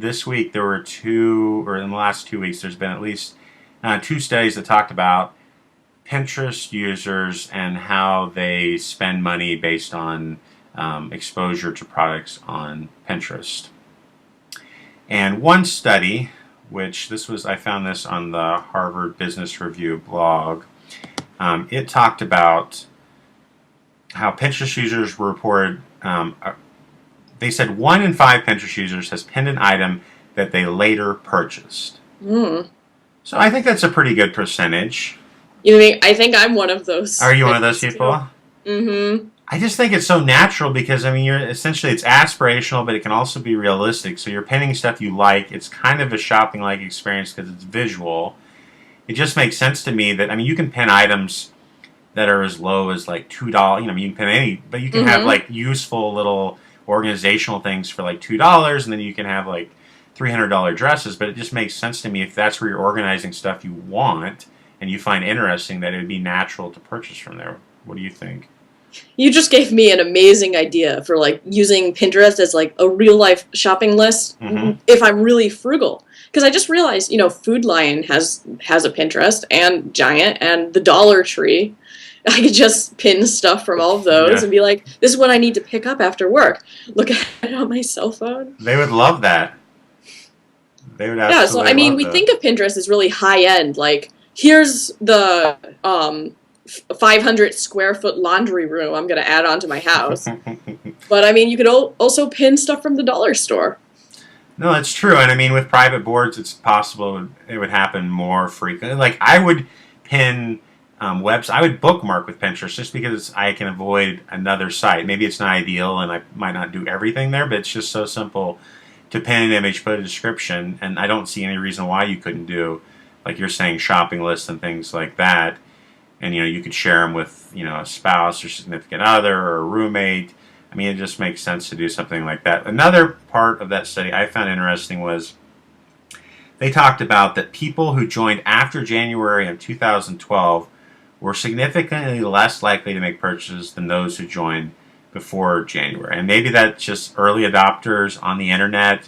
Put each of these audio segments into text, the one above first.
this week there were in the last 2 weeks, there's been at least two studies that talked about Pinterest users and how they spend money based on exposure to products on Pinterest. And one study, which I found this on the Harvard Business Review blog, it talked about how Pinterest users were reported. They said 1 in 5 Pinterest users has pinned an item that they later purchased. So I think that's a pretty good percentage. I think I'm one of those. Are you one of those people? Mm-hmm. I just think it's so natural because, it's aspirational, but it can also be realistic. So you're pinning stuff you like. It's kind of a shopping-like experience because it's visual. It just makes sense to me that, you can pin items that are as low as like $2. You can pin any, but you can have like useful little organizational things for like $2, and then you can have like $300 dresses. But it just makes sense to me if that's where you're organizing stuff you want and you find interesting, that it would be natural to purchase from there. What do you think? You just gave me an amazing idea for like using Pinterest as like a real life shopping list if I'm really frugal. Because I just realized, Food Lion has a Pinterest, and Giant, and the Dollar Tree. I could just pin stuff from all of those and be like, this is what I need to pick up after work. Look at it on my cell phone. They would love that. They would absolutely so we think of Pinterest as really high end. Like, here's the 500 square foot laundry room I'm going to add onto my house. But you could also pin stuff from the dollar store. No, that's true. And with private boards, it's possible it would happen more frequently. Like, I would pin I would bookmark with Pinterest just because I can avoid another site. Maybe it's not ideal and I might not do everything there, but it's just so simple to pin an image, put a description, and I don't see any reason why you couldn't do, like you're saying, shopping lists and things like that. And, you could share them with, a spouse or significant other or a roommate. It just makes sense to do something like that. Another part of that study I found interesting was they talked about that people who joined after January of 2012 were significantly less likely to make purchases than those who joined before January. And maybe that's just early adopters on the internet.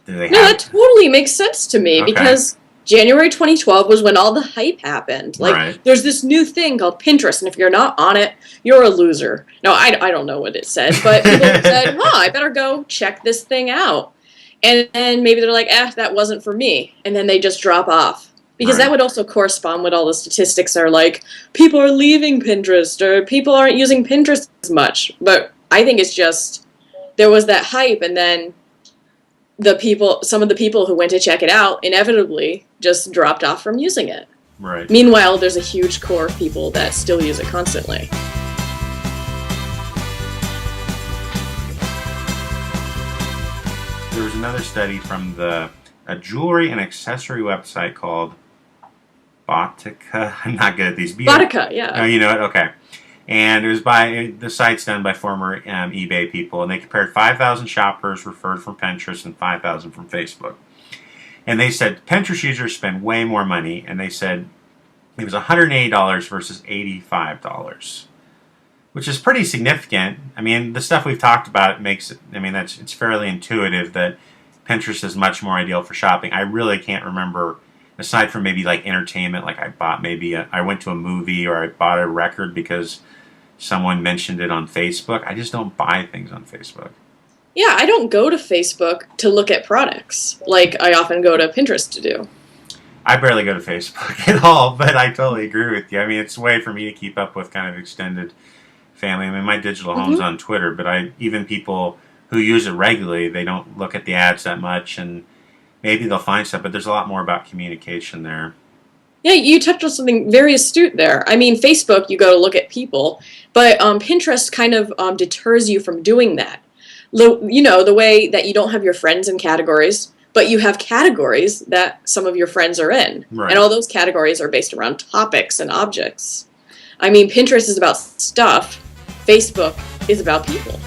That totally makes sense to me because January 2012 was when all the hype happened. Like, there's this new thing called Pinterest, and if you're not on it, you're a loser. No, I don't know what it said, but people said, I better go check this thing out. And then maybe they're like, that wasn't for me. And then they just drop off. Because that would also correspond with all the statistics are like, people are leaving Pinterest, or people aren't using Pinterest as much. But I think it's just, there was that hype, and then some of the people who went to check it out inevitably just dropped off from using it. Right. Meanwhile, there's a huge core of people that still use it constantly. There was another study from a jewelry and accessory website called Botica. I'm not good at these. Botica, yeah. Oh, you know it? Okay. And it was the site's done by former eBay people, and they compared 5,000 shoppers referred from Pinterest and 5,000 from Facebook. And they said Pinterest users spend way more money, and they said it was $180 versus $85, which is pretty significant. The stuff we've talked about makes it, it's fairly intuitive that Pinterest is much more ideal for shopping. I really can't remember, aside from maybe like entertainment, like I went to a movie or I bought a record because someone mentioned it on Facebook. I just don't buy things on Facebook. Yeah, I don't go to Facebook to look at products like I often go to Pinterest to do. I barely go to Facebook at all, but I totally agree with you. It's a way for me to keep up with kind of extended family. My digital home's on Twitter, but even people who use it regularly, they don't look at the ads that much, and maybe they'll find stuff, but there's a lot more about communication there. Yeah, you touched on something very astute there. Facebook, you go to look at people, but Pinterest kind of deters you from doing that. The way that you don't have your friends in categories, but you have categories that some of your friends are in. Right. And all those categories are based around topics and objects. Pinterest is about stuff. Facebook is about people.